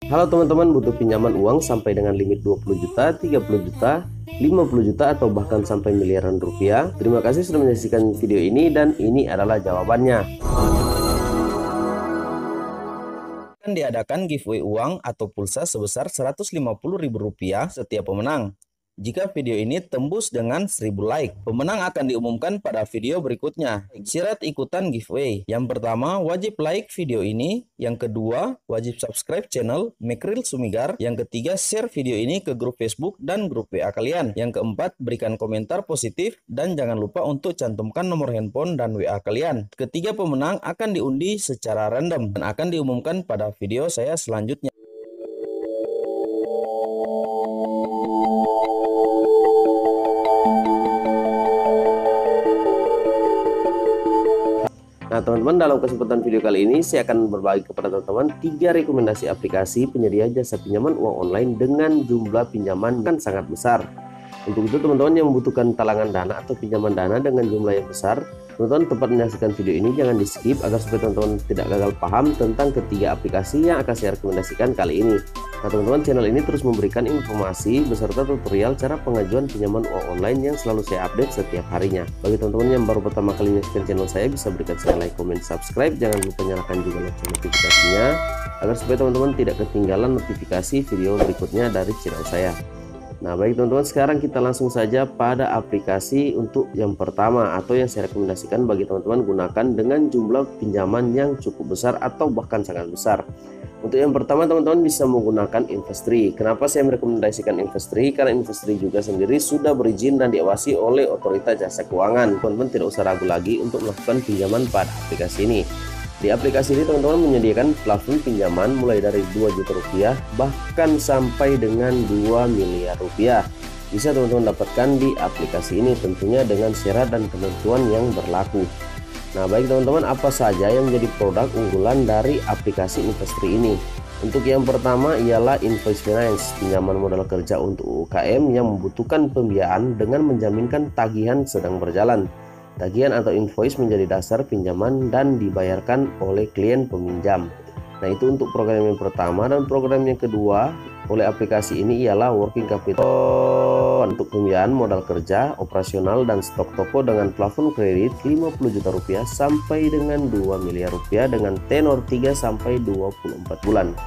Halo teman-teman, butuh pinjaman uang sampai dengan limit 20 juta, 30 juta, 50 juta atau bahkan sampai miliaran rupiah? Terima kasih sudah menyaksikan video ini dan ini adalah jawabannya. Akan diadakan giveaway uang atau pulsa sebesar Rp150.000 setiap pemenang. Jika video ini tembus dengan 1000 like, pemenang akan diumumkan pada video berikutnya. Syarat ikutan giveaway: yang pertama, wajib like video ini. Yang kedua, wajib subscribe channel Mekril Sumigar. Yang ketiga, share video ini ke grup Facebook dan grup WA kalian. Yang keempat, berikan komentar positif dan jangan lupa untuk cantumkan nomor handphone dan WA kalian. Ketiga pemenang akan diundi secara random dan akan diumumkan pada video saya selanjutnya. Nah teman-teman, dalam kesempatan video kali ini saya akan berbagi kepada teman-teman 3 rekomendasi aplikasi penyedia jasa pinjaman uang online dengan jumlah pinjaman yang sangat besar. Untuk itu teman-teman yang membutuhkan talangan dana atau pinjaman dana dengan jumlah yang besar, teman-teman tempat menyaksikan video ini jangan di skip agar supaya teman-teman tidak gagal paham tentang ketiga aplikasi yang akan saya rekomendasikan kali ini. Nah teman-teman, channel ini terus memberikan informasi beserta tutorial cara pengajuan pinjaman uang online yang selalu saya update setiap harinya. Bagi teman-teman yang baru pertama kali menyaksikan channel saya, bisa berikan saya like, comment, subscribe. Jangan lupa nyalakan juga lonceng notifikasinya agar supaya teman-teman tidak ketinggalan notifikasi video berikutnya dari channel saya. Nah baik teman-teman, sekarang kita langsung saja pada aplikasi untuk yang pertama atau yang saya rekomendasikan bagi teman-teman gunakan dengan jumlah pinjaman yang cukup besar atau bahkan sangat besar. Untuk yang pertama teman-teman bisa menggunakan Investory. Kenapa saya merekomendasikan Investory? Karena Investory juga sendiri sudah berizin dan diawasi oleh Otoritas Jasa Keuangan. Teman-teman tidak usah ragu lagi untuk melakukan pinjaman pada aplikasi ini. Di aplikasi ini teman-teman menyediakan plafon pinjaman mulai dari 2 juta rupiah bahkan sampai dengan 2 miliar rupiah. Bisa teman-teman dapatkan di aplikasi ini tentunya dengan syarat dan ketentuan yang berlaku. Nah baik teman-teman, apa saja yang menjadi produk unggulan dari aplikasi Investory ini? Untuk yang pertama ialah Invoice Finance, pinjaman modal kerja untuk UKM yang membutuhkan pembiayaan dengan menjaminkan tagihan sedang berjalan. Tagihan atau invoice menjadi dasar pinjaman dan dibayarkan oleh klien peminjam. Nah itu untuk program yang pertama. Dan program yang kedua oleh aplikasi ini ialah Working Capital untuk pembiayaan modal kerja, operasional dan stok toko dengan plafon kredit 50 juta rupiah sampai dengan 2 miliar rupiah dengan tenor 3 sampai 24 bulan.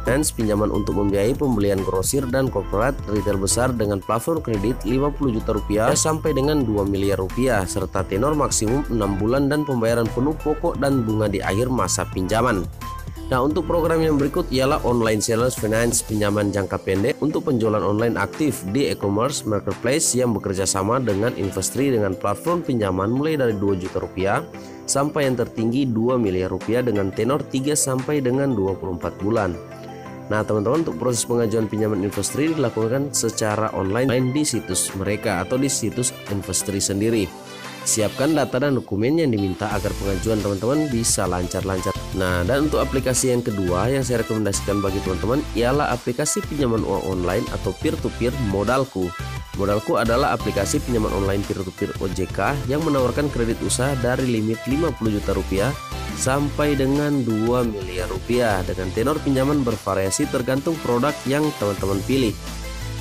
Finance, pinjaman untuk membiayai pembelian grosir dan korporat retail besar dengan plafon kredit 50 juta rupiah sampai dengan 2 miliar rupiah serta tenor maksimum 6 bulan dan pembayaran penuh pokok dan bunga di akhir masa pinjaman. Nah untuk program yang berikut ialah Online Sales Finance, pinjaman jangka pendek untuk penjualan online aktif di e-commerce marketplace yang bekerja sama dengan Investory dengan platform pinjaman mulai dari 2 juta rupiah sampai yang tertinggi 2 miliar rupiah dengan tenor 3 sampai dengan 24 bulan. Nah teman-teman, untuk proses pengajuan pinjaman Investory dilakukan secara online di situs mereka atau di situs Investory sendiri. Siapkan data dan dokumen yang diminta agar pengajuan teman-teman bisa lancar-lancar. Nah dan untuk aplikasi yang kedua yang saya rekomendasikan bagi teman-teman ialah aplikasi pinjaman uang online atau peer-to-peer Modalku. Modalku adalah aplikasi pinjaman online peer-to-peer OJK yang menawarkan kredit usaha dari limit 50 juta rupiah sampai dengan 2 miliar rupiah dengan tenor pinjaman bervariasi tergantung produk yang teman-teman pilih.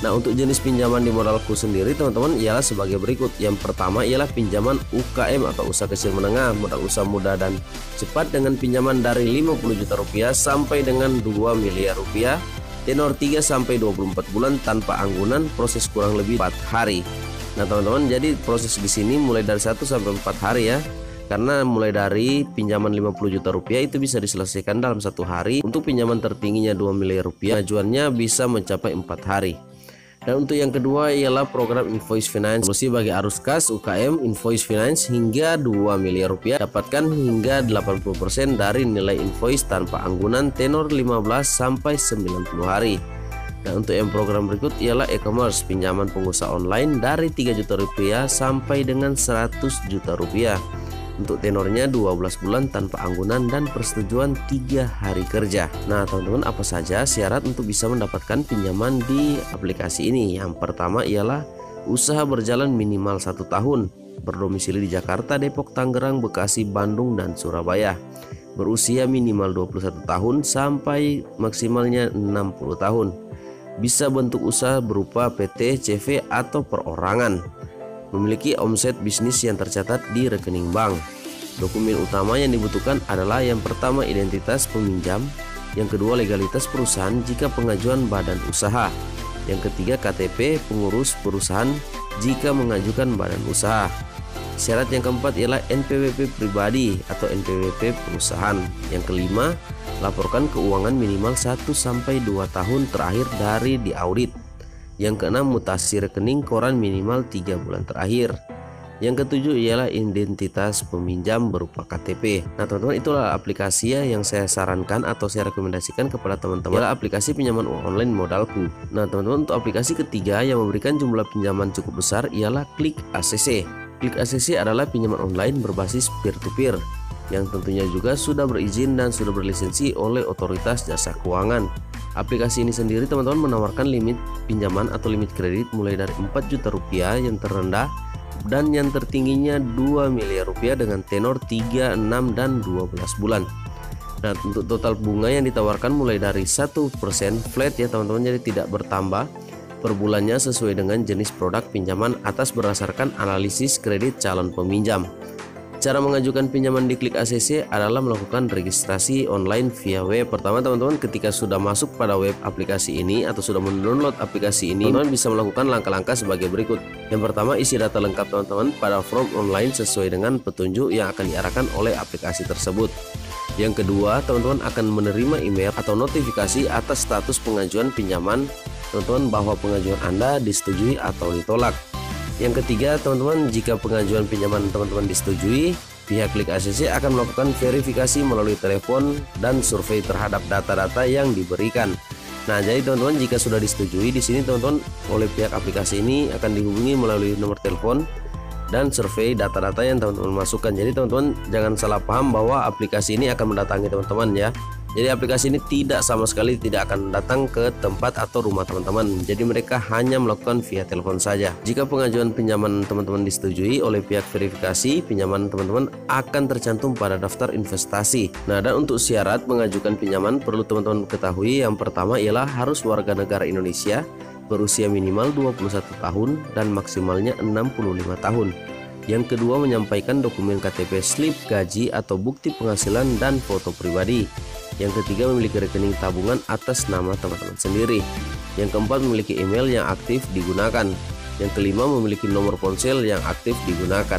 Nah untuk jenis pinjaman di Modalku sendiri teman-teman ialah sebagai berikut. Yang pertama ialah pinjaman UKM atau usaha kecil menengah, modal usaha mudah dan cepat dengan pinjaman dari 50 juta rupiah sampai dengan 2 miliar rupiah, tenor 3 sampai 24 bulan tanpa anggunan, proses kurang lebih 4 hari. Nah teman-teman, jadi proses di sini mulai dari 1 sampai 4 hari ya. Karena mulai dari pinjaman 50 juta rupiah itu bisa diselesaikan dalam 1 hari. Untuk pinjaman tertingginya 2 miliar rupiah, pengajuannya bisa mencapai 4 hari. Dan untuk yang kedua ialah program Invoice Finance, solusi bagi arus kas UKM Invoice Finance hingga 2 miliar rupiah, dapatkan hingga 80% dari nilai invoice tanpa anggunan, tenor 15 sampai 90 hari. Dan untuk yang program berikut ialah e-commerce, pinjaman pengusaha online dari 3 juta rupiah sampai dengan 100 juta rupiah. Untuk tenornya 12 bulan tanpa anggunan dan persetujuan 3 hari kerja. Nah teman-teman, apa saja syarat untuk bisa mendapatkan pinjaman di aplikasi ini? Yang pertama ialah usaha berjalan minimal 1 tahun, berdomisili di Jakarta, Depok, Tangerang, Bekasi, Bandung, dan Surabaya. berusia minimal 21 tahun sampai maksimalnya 60 tahun. Bisa bentuk usaha berupa PT, CV, atau perorangan. Memiliki omset bisnis yang tercatat di rekening bank. Dokumen utama yang dibutuhkan adalah yang pertama identitas peminjam, yang kedua legalitas perusahaan jika pengajuan badan usaha, yang ketiga KTP pengurus perusahaan jika mengajukan badan usaha. Syarat yang keempat ialah NPWP pribadi atau NPWP perusahaan. Yang kelima, laporkan keuangan minimal 1-2 tahun terakhir dari diaudit. Yang keenam, mutasi rekening koran minimal 3 bulan terakhir. Yang ketujuh ialah identitas peminjam berupa KTP. Nah teman-teman, itulah aplikasi yang saya sarankan atau saya rekomendasikan kepada teman-teman, adalah aplikasi pinjaman uang online Modalku. Nah teman-teman, untuk aplikasi ketiga yang memberikan jumlah pinjaman cukup besar ialah Klik ACC. Klik ACC adalah pinjaman online berbasis peer-to-peer yang tentunya juga sudah berizin dan sudah berlisensi oleh Otoritas Jasa Keuangan. Aplikasi ini sendiri teman-teman menawarkan limit pinjaman atau limit kredit mulai dari 4 juta rupiah yang terendah dan yang tertingginya 2 miliar rupiah dengan tenor 3, 6, dan 12 bulan. Nah untuk total bunga yang ditawarkan mulai dari 1% flat ya teman-teman, jadi tidak bertambah per bulannya sesuai dengan jenis produk pinjaman atas berdasarkan analisis kredit calon peminjam. Cara mengajukan pinjaman di Klik ACC adalah melakukan registrasi online via web. Pertama teman-teman, ketika sudah masuk pada web aplikasi ini atau sudah mendownload aplikasi ini, teman-teman bisa melakukan langkah-langkah sebagai berikut. Yang pertama, isi data lengkap teman-teman pada form online sesuai dengan petunjuk yang akan diarahkan oleh aplikasi tersebut. Yang kedua, teman-teman akan menerima email atau notifikasi atas status pengajuan pinjaman teman-teman bahwa pengajuan Anda disetujui atau ditolak. Yang ketiga teman-teman, jika pengajuan pinjaman teman-teman disetujui, pihak Klik ACC akan melakukan verifikasi melalui telepon dan survei terhadap data-data yang diberikan. Nah jadi teman-teman, jika sudah disetujui di sini teman-teman oleh pihak aplikasi ini akan dihubungi melalui nomor telepon dan survei data-data yang teman-teman masukkan. Jadi teman-teman jangan salah paham bahwa aplikasi ini akan mendatangi teman-teman ya. Jadi aplikasi ini tidak sama sekali tidak akan datang ke tempat atau rumah teman-teman. Jadi mereka hanya melakukan via telepon saja. Jika pengajuan pinjaman teman-teman disetujui oleh pihak verifikasi, pinjaman teman-teman akan tercantum pada daftar investasi. Nah dan untuk syarat mengajukan pinjaman perlu teman-teman ketahui, yang pertama ialah harus warga negara Indonesia, berusia minimal 21 tahun dan maksimalnya 65 tahun. Yang kedua, menyampaikan dokumen KTP, slip gaji atau bukti penghasilan dan foto pribadi. Yang ketiga, memiliki rekening tabungan atas nama teman-teman sendiri. Yang keempat, memiliki email yang aktif digunakan. Yang kelima, memiliki nomor ponsel yang aktif digunakan.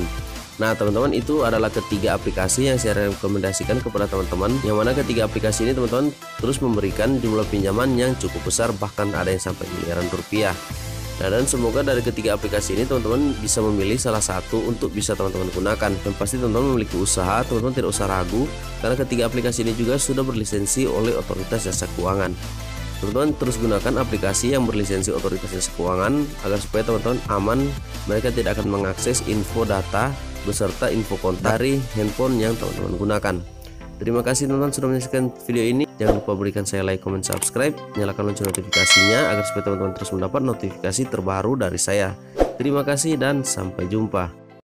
Nah teman-teman, itu adalah ketiga aplikasi yang saya rekomendasikan kepada teman-teman, yang mana ketiga aplikasi ini teman-teman terus memberikan jumlah pinjaman yang cukup besar, bahkan ada yang sampai miliaran rupiah. Nah dan semoga dari ketiga aplikasi ini teman-teman bisa memilih salah satu untuk bisa teman-teman gunakan. Dan pasti teman-teman memiliki usaha, teman-teman tidak usah ragu karena ketiga aplikasi ini juga sudah berlisensi oleh Otoritas Jasa Keuangan. Teman-teman terus gunakan aplikasi yang berlisensi Otoritas Jasa Keuangan agar supaya teman-teman aman, mereka tidak akan mengakses info data beserta info kontak dari handphone yang teman-teman gunakan. Terima kasih teman-teman sudah menyaksikan video ini. Jangan lupa berikan saya like, comment, subscribe, nyalakan lonceng notifikasinya agar supaya teman-teman terus mendapat notifikasi terbaru dari saya. Terima kasih dan sampai jumpa.